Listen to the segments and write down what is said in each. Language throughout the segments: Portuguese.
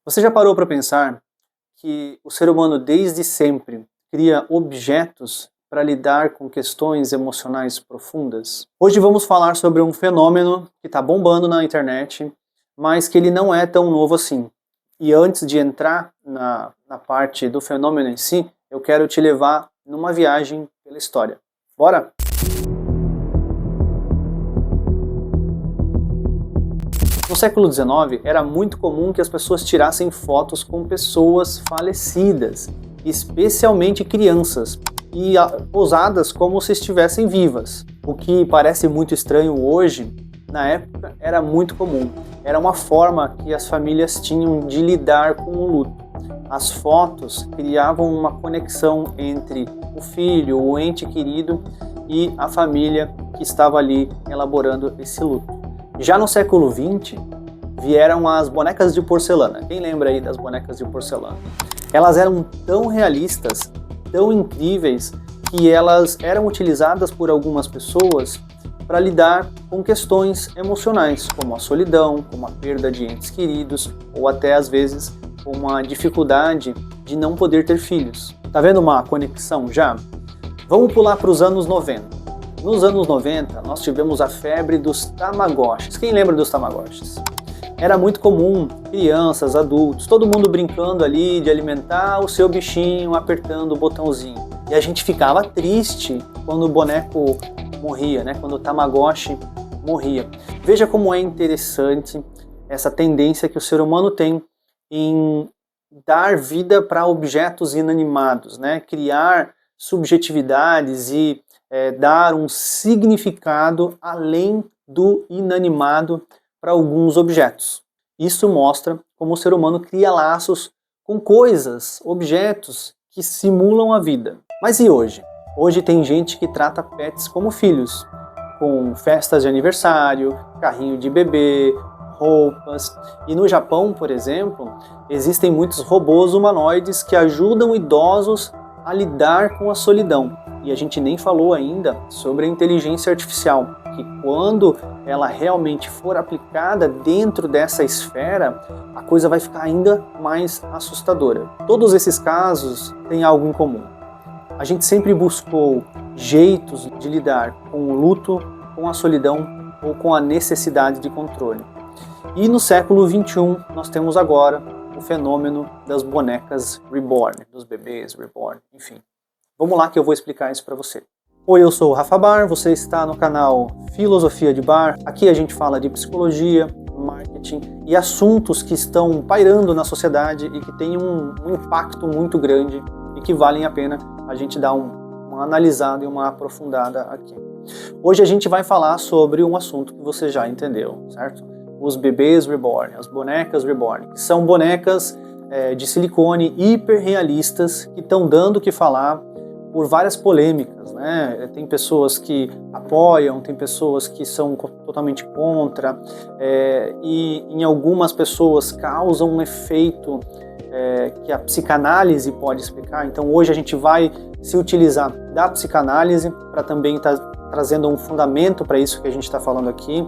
Você já parou para pensar que o ser humano desde sempre cria objetos para lidar com questões emocionais profundas? Hoje vamos falar sobre um fenômeno que está bombando na internet, mas que ele não é tão novo assim. E antes de entrar na parte do fenômeno em si, eu quero te levar numa viagem pela história. Bora? No século XIX, era muito comum que as pessoas tirassem fotos com pessoas falecidas, especialmente crianças, e posadas como se estivessem vivas. O que parece muito estranho hoje, na época era muito comum. Era uma forma que as famílias tinham de lidar com o luto. As fotos criavam uma conexão entre o filho, o ente querido e a família que estava ali elaborando esse luto. Já no século XX, vieram as bonecas de porcelana. Quem lembra aí das bonecas de porcelana? Elas eram tão realistas, tão incríveis, que elas eram utilizadas por algumas pessoas para lidar com questões emocionais, como a solidão, como a perda de entes queridos, ou até às vezes uma dificuldade de não poder ter filhos. Tá vendo uma conexão já? Vamos pular para os anos 90. Nos anos 90, nós tivemos a febre dos Tamagotchis. Quem lembra dos Tamagotchis? Era muito comum, crianças, adultos, todo mundo brincando ali de alimentar o seu bichinho, apertando o botãozinho. E a gente ficava triste quando o boneco morria, né? Quando o Tamagotchi morria. Veja como é interessante essa tendência que o ser humano tem em dar vida para objetos inanimados, né? Criar subjetividades e dar um significado além do inanimado para alguns objetos. Isso mostra como o ser humano cria laços com coisas, objetos que simulam a vida. Mas e hoje? Hoje tem gente que trata pets como filhos, com festas de aniversário, carrinho de bebê, roupas. E no Japão, por exemplo, existem muitos robôs humanoides que ajudam idosos a lidar com a solidão. E a gente nem falou ainda sobre a inteligência artificial, que quando ela realmente for aplicada dentro dessa esfera, a coisa vai ficar ainda mais assustadora. Todos esses casos têm algo em comum. A gente sempre buscou jeitos de lidar com o luto, com a solidão ou com a necessidade de controle. E no século XXI nós temos agora o fenômeno das bonecas reborn, dos bebês reborn, enfim. Vamos lá que eu vou explicar isso para você. Oi, eu sou o Rafa Bar, você está no canal Filosofia de Bar. Aqui a gente fala de psicologia, marketing e assuntos que estão pairando na sociedade e que têm um impacto muito grande e que valem a pena a gente dar uma analisada e uma aprofundada aqui. Hoje a gente vai falar sobre um assunto que você já entendeu, certo? Os bebês reborn, as bonecas reborn, que são bonecas de silicone hiperrealistas que estão dando o que falar por várias polêmicas, né? Tem pessoas que apoiam, tem pessoas que são totalmente contra, e em algumas pessoas causam um efeito que a psicanálise pode explicar. Então hoje a gente vai se utilizar da psicanálise para também estar trazendo um fundamento para isso que a gente está falando aqui.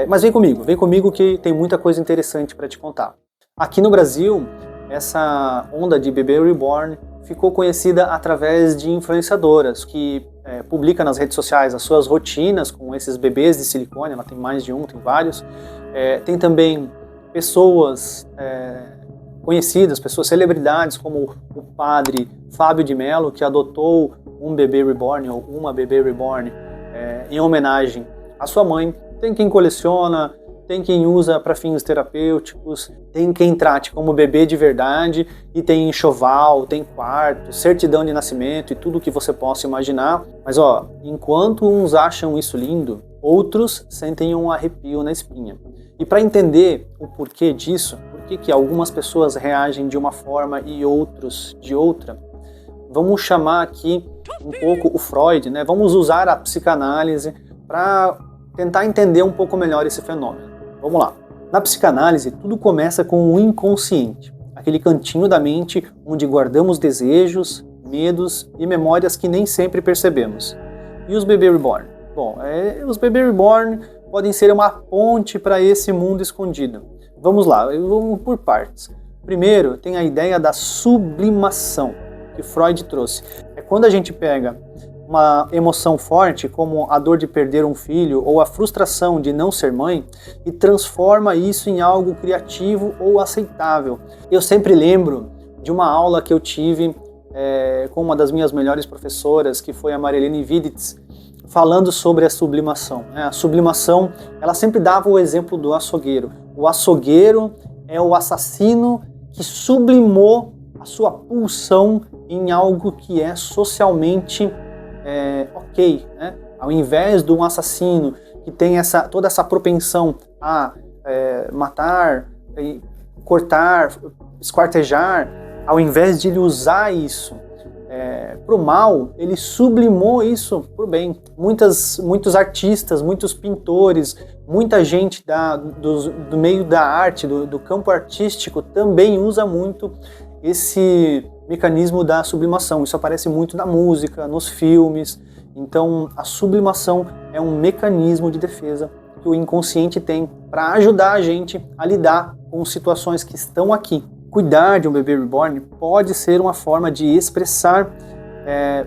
Mas vem comigo que tem muita coisa interessante para te contar. Aqui no Brasil, essa onda de bebê reborn ficou conhecida através de influenciadoras que publicam nas redes sociais as suas rotinas com esses bebês de silicone. Ela tem mais de um, tem vários. Tem também pessoas conhecidas, pessoas celebridades como o padre Fábio de Mello, que adotou um bebê reborn ou uma bebê reborn em homenagem à sua mãe. Tem quem coleciona, tem quem usa para fins terapêuticos, tem quem trate como bebê de verdade e tem enxoval, tem quarto, certidão de nascimento e tudo que você possa imaginar. Mas enquanto uns acham isso lindo, outros sentem um arrepio na espinha. E para entender o porquê disso, por que algumas pessoas reagem de uma forma e outros de outra, vamos chamar aqui um pouco o Freud, né? Vamos usar a psicanálise para tentar entender um pouco melhor esse fenômeno. Vamos lá. Na psicanálise, tudo começa com o inconsciente, aquele cantinho da mente onde guardamos desejos, medos e memórias que nem sempre percebemos. E os bebês reborn? Bom, os bebês reborn podem ser uma ponte para esse mundo escondido. Vamos lá, vamos por partes. Primeiro, tem a ideia da sublimação, que Freud trouxe. É quando a gente pega uma emoção forte, como a dor de perder um filho ou a frustração de não ser mãe, e transforma isso em algo criativo ou aceitável. Eu sempre lembro de uma aula que eu tive com uma das minhas melhores professoras, que foi a Marilene Viditz, falando sobre a sublimação. A sublimação, ela sempre dava o exemplo do açougueiro. O açougueiro é o assassino que sublimou a sua pulsão em algo que é socialmente ok, né? Ao invés de um assassino que tem toda essa propensão a matar, cortar, esquartejar, ao invés de ele usar isso para o mal, ele sublimou isso para o bem. Muitos artistas, muitos pintores, muita gente do meio da arte, do campo artístico, também usa muito esse mecanismo da sublimação. Isso aparece muito na música, nos filmes. Então, a sublimação é um mecanismo de defesa que o inconsciente tem para ajudar a gente a lidar com situações que estão aqui. Cuidar de um bebê reborn pode ser uma forma de expressar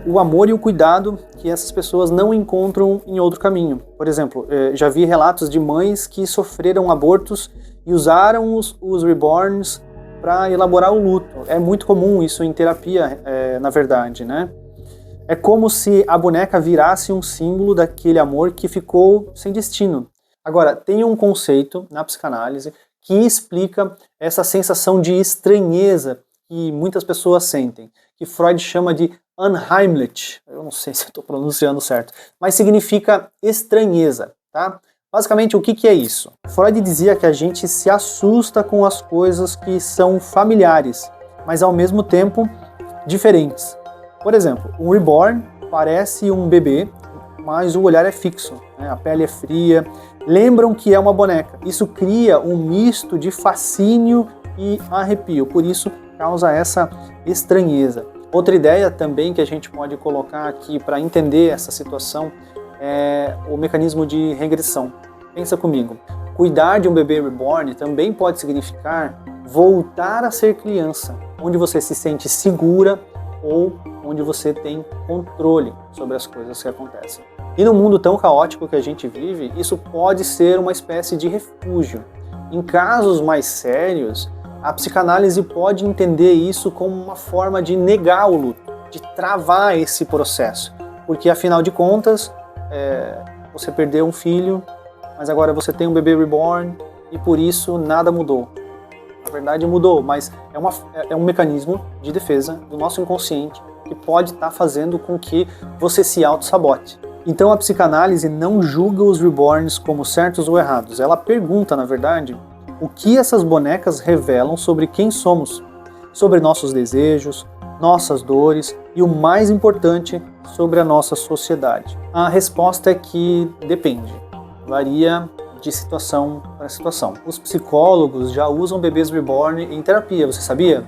o amor e o cuidado que essas pessoas não encontram em outro caminho. Por exemplo, já vi relatos de mães que sofreram abortos e usaram os reborns para elaborar o luto. É muito comum isso em terapia, na verdade, né? É como se a boneca virasse um símbolo daquele amor que ficou sem destino. Agora, tem um conceito na psicanálise que explica essa sensação de estranheza que muitas pessoas sentem, que Freud chama de Unheimlich. Eu não sei se eu estou pronunciando certo, mas significa estranheza, tá? Basicamente, o que é isso? Freud dizia que a gente se assusta com as coisas que são familiares, mas ao mesmo tempo diferentes. Por exemplo, um reborn parece um bebê, mas o olhar é fixo, né? A pele é fria, lembram que é uma boneca. Isso cria um misto de fascínio e arrepio, por isso causa essa estranheza. Outra ideia também que a gente pode colocar aqui para entender essa situação é o mecanismo de regressão. Pensa comigo, cuidar de um bebê reborn também pode significar voltar a ser criança, onde você se sente segura ou onde você tem controle sobre as coisas que acontecem. E no mundo tão caótico que a gente vive, isso pode ser uma espécie de refúgio. Em casos mais sérios, a psicanálise pode entender isso como uma forma de negar o luto, de travar esse processo. Porque, afinal de contas, você perdeu um filho, mas agora você tem um bebê reborn e por isso nada mudou. Na verdade mudou, mas é um mecanismo de defesa do nosso inconsciente que pode estar fazendo com que você se auto-sabote. Então a psicanálise não julga os reborns como certos ou errados. Ela pergunta, na verdade, o que essas bonecas revelam sobre quem somos, sobre nossos desejos, nossas dores e, o mais importante, sobre a nossa sociedade. A resposta é que depende, varia de situação para situação. Os psicólogos já usam bebês reborn em terapia, você sabia?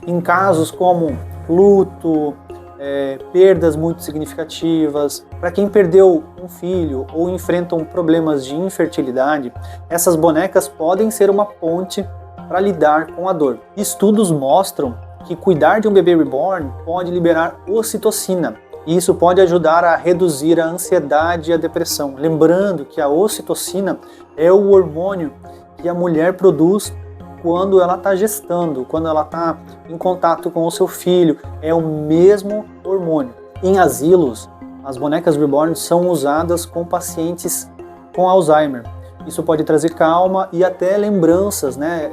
Em casos como luto, perdas muito significativas, para quem perdeu um filho ou enfrentam problemas de infertilidade, essas bonecas podem ser uma ponte para lidar com a dor. Estudos mostram que cuidar de um bebê reborn pode liberar ocitocina, e isso pode ajudar a reduzir a ansiedade e a depressão. Lembrando que a ocitocina é o hormônio que a mulher produz quando ela está gestando, quando ela está em contato com o seu filho. É o mesmo hormônio. Em asilos, as bonecas reborn são usadas com pacientes com Alzheimer. Isso pode trazer calma e até lembranças, né?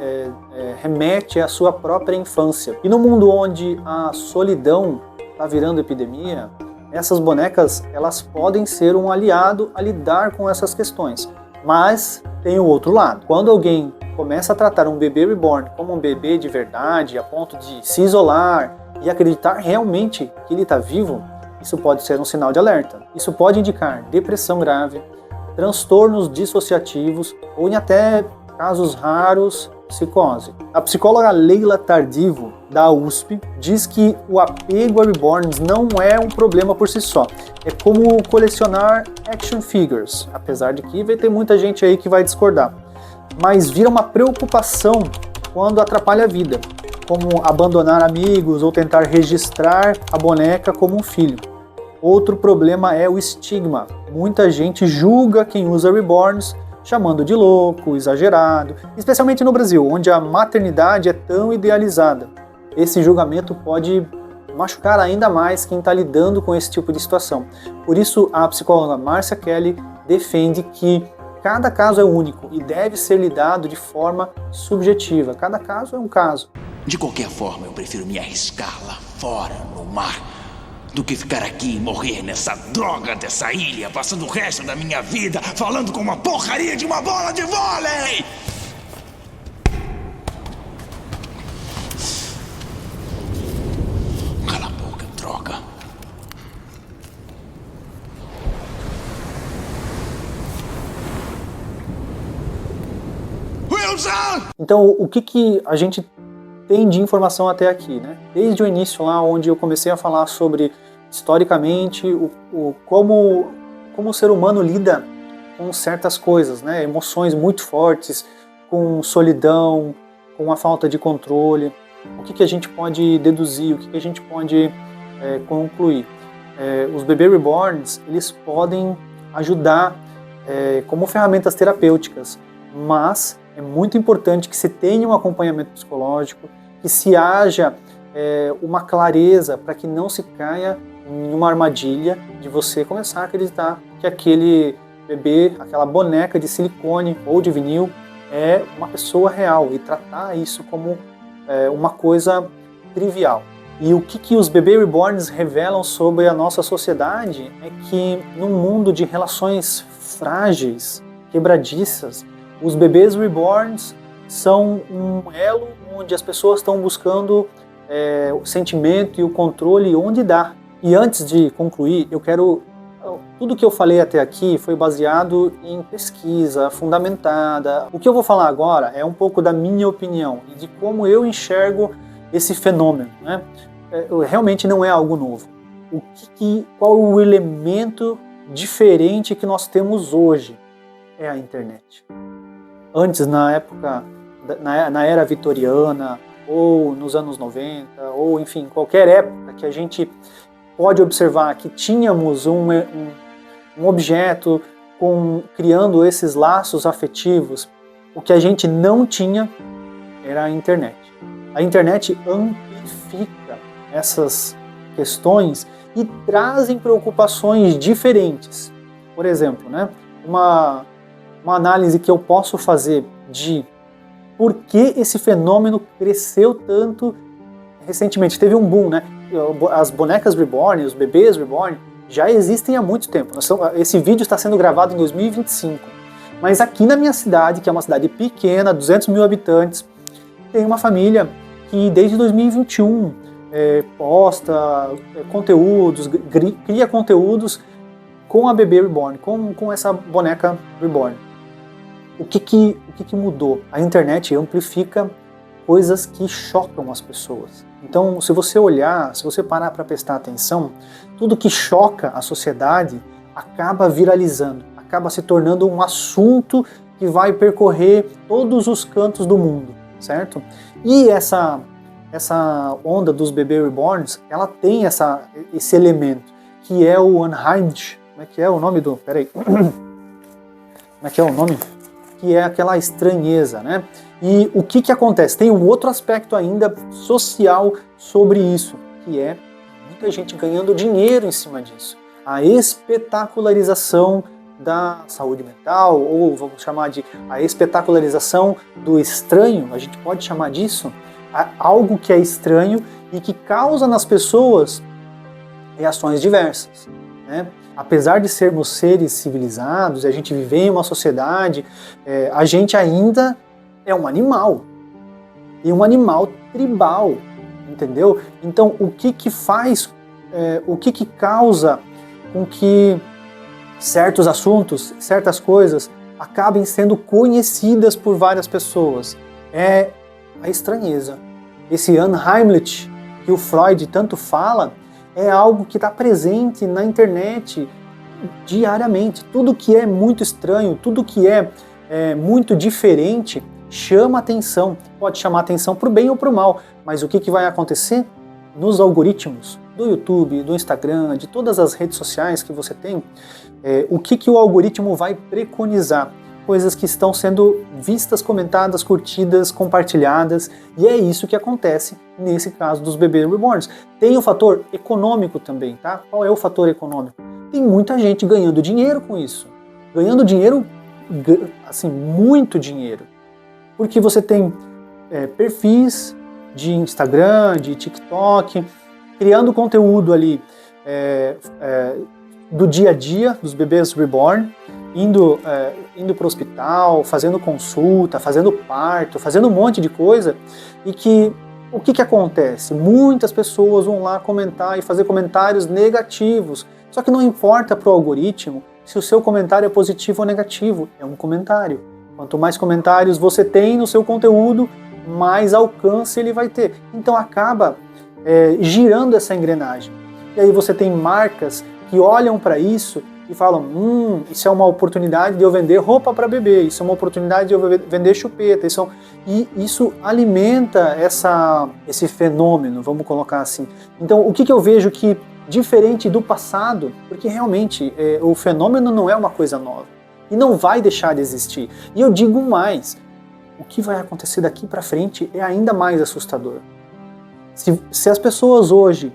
Remete à sua própria infância. E no mundo onde a solidão está virando epidemia, essas bonecas elas podem ser um aliado a lidar com essas questões. Mas tem o outro lado. Quando alguém começa a tratar um bebê reborn como um bebê de verdade, a ponto de se isolar e acreditar realmente que ele está vivo, isso pode ser um sinal de alerta. Isso pode indicar depressão grave, transtornos dissociativos ou, em até casos raros, psicose. A psicóloga Leila Tardivo, da USP, diz que o apego a reborns não é um problema por si só. É como colecionar action figures, apesar de que vai ter muita gente aí que vai discordar. mas vira uma preocupação quando atrapalha a vida, como abandonar amigos ou tentar registrar a boneca como um filho. Outro problema é o estigma. Muita gente julga quem usa reborns, chamando de louco, exagerado, especialmente no Brasil, onde a maternidade é tão idealizada. Esse julgamento pode machucar ainda mais quem está lidando com esse tipo de situação. Por isso, a psicóloga Marcia Kelly defende que cada caso é único e deve ser lidado de forma subjetiva. Cada caso é um caso. De qualquer forma, eu prefiro me arriscar lá fora, no mar, do que ficar aqui e morrer nessa droga dessa ilha, passando o resto da minha vida falando com uma porcaria de uma bola de vôlei! Cala a boca, droga. Wilson! Então, o que a gente tem de informação até aqui, né? Desde o início lá, onde eu comecei a falar sobre, historicamente, como o ser humano lida com certas coisas, né? Emoções muito fortes, com solidão, com a falta de controle. O que a gente pode deduzir, o que a gente pode concluir? Os bebês reborns, eles podem ajudar como ferramentas terapêuticas, mas é muito importante que se tenha um acompanhamento psicológico, que se haja uma clareza para que não se caia em uma armadilha de você começar a acreditar que aquele bebê, aquela boneca de silicone ou de vinil é uma pessoa real e tratar isso como uma coisa trivial. E o que os bebês reborns revelam sobre a nossa sociedade é que num mundo de relações frágeis, quebradiças, os bebês reborns são um elo onde as pessoas estão buscando o sentimento e o controle onde dá. E antes de concluir, tudo que eu falei até aqui foi baseado em pesquisa fundamentada. O que eu vou falar agora é um pouco da minha opinião e de como eu enxergo esse fenômeno, né? Realmente não é algo novo. Qual o elemento diferente que nós temos hoje? É a internet. Antes, na era vitoriana, ou nos anos 90, ou enfim, qualquer época que a gente pode observar que tínhamos um objeto criando esses laços afetivos, o que a gente não tinha era a internet. A internet amplifica essas questões e trazem preocupações diferentes. Por exemplo, né, uma análise que eu posso fazer de por que esse fenômeno cresceu tanto recentemente. Teve um boom, né? As bonecas reborn, os bebês reborn, já existem há muito tempo. Esse vídeo está sendo gravado em 2025. Mas aqui na minha cidade, que é uma cidade pequena, 200 mil habitantes, tem uma família que desde 2021 posta conteúdos, cria conteúdos com a bebê reborn, com essa boneca reborn. O que mudou? A internet amplifica coisas que chocam as pessoas. Então, se você olhar, se você parar para prestar atenção, tudo que choca a sociedade acaba viralizando, acaba se tornando um assunto que vai percorrer todos os cantos do mundo, certo? E essa onda dos bebês reborns, ela tem esse elemento, que é o unheimlich. Como é que é o nome do... Peraí. Como é que é o nome? Que é aquela estranheza, né? E o que acontece? Tem um outro aspecto ainda social sobre isso, que é muita gente ganhando dinheiro em cima disso. A espetacularização da saúde mental, ou vamos chamar de a espetacularização do estranho, a gente pode chamar disso, algo que é estranho e que causa nas pessoas reações diversas, né? Apesar de sermos seres civilizados e a gente viver em uma sociedade, a gente ainda é um animal. E um animal tribal, entendeu? Então, o que faz, o que causa com que certos assuntos, certas coisas, acabem sendo conhecidas por várias pessoas? É a estranheza. Esse unheimlich que o Freud tanto fala, é algo que está presente na internet diariamente. Tudo que é muito estranho, tudo que é muito diferente chama atenção. Pode chamar atenção para o bem ou para o mal, mas o que vai acontecer nos algoritmos do YouTube, do Instagram, de todas as redes sociais que você tem, o que o algoritmo vai preconizar? Coisas que estão sendo vistas, comentadas, curtidas, compartilhadas, e é isso que acontece nesse caso dos bebês reborns. Tem o fator econômico também, tá? Qual é o fator econômico? Tem muita gente ganhando dinheiro com isso. Ganhando dinheiro, assim, muito dinheiro. Porque você tem perfis de Instagram, de TikTok, criando conteúdo ali do dia a dia dos bebês reborn, indo para o hospital, fazendo consulta, fazendo parto, fazendo um monte de coisa, e que o que acontece? Muitas pessoas vão lá comentar e fazer comentários negativos, só que não importa para o algoritmo se o seu comentário é positivo ou negativo, é um comentário. Quanto mais comentários você tem no seu conteúdo, mais alcance ele vai ter. Então acaba girando essa engrenagem. E aí você tem marcas que olham para isso e falam, isso é uma oportunidade de eu vender roupa para bebê, isso é uma oportunidade de eu vender chupeta, e isso alimenta esse fenômeno, vamos colocar assim. Então o que eu vejo que, diferente do passado, porque realmente o fenômeno não é uma coisa nova, e não vai deixar de existir. E eu digo mais, o que vai acontecer daqui para frente é ainda mais assustador. Se as pessoas hoje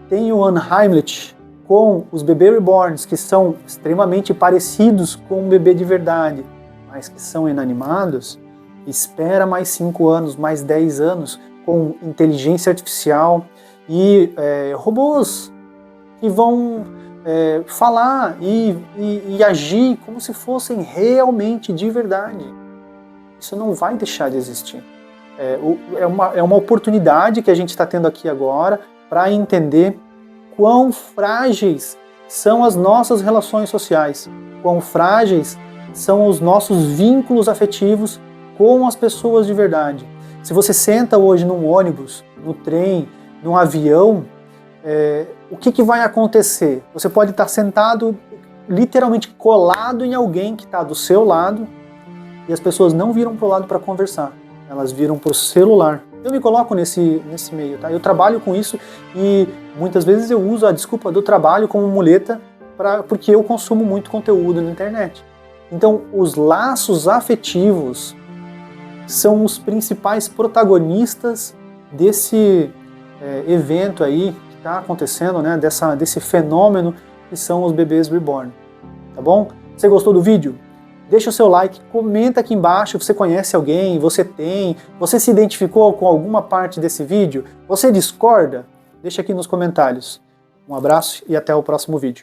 têm o Unheimlich com os bebês reborns, que são extremamente parecidos com um bebê de verdade, mas que são inanimados, espera mais 5 anos, mais 10 anos, com inteligência artificial e robôs que vão falar e agir como se fossem realmente de verdade. Isso não vai deixar de existir. É uma oportunidade que a gente está tendo aqui agora para entender quão frágeis são as nossas relações sociais, quão frágeis são os nossos vínculos afetivos com as pessoas de verdade. Se você senta hoje num ônibus, no trem, num avião, o que vai acontecer? Você pode estar sentado, literalmente colado em alguém que está do seu lado, e as pessoas não viram para o lado para conversar, elas viram para o celular. Eu me coloco nesse meio, tá? Eu trabalho com isso e muitas vezes eu uso a desculpa do trabalho como muleta porque eu consumo muito conteúdo na internet. Então, os laços afetivos são os principais protagonistas desse evento aí que está acontecendo, né? Desse fenômeno que são os bebês reborn. Tá bom? Você gostou do vídeo? Deixa o seu like, comenta aqui embaixo, você conhece alguém, você se identificou com alguma parte desse vídeo? Você discorda? Deixa aqui nos comentários. Um abraço e até o próximo vídeo.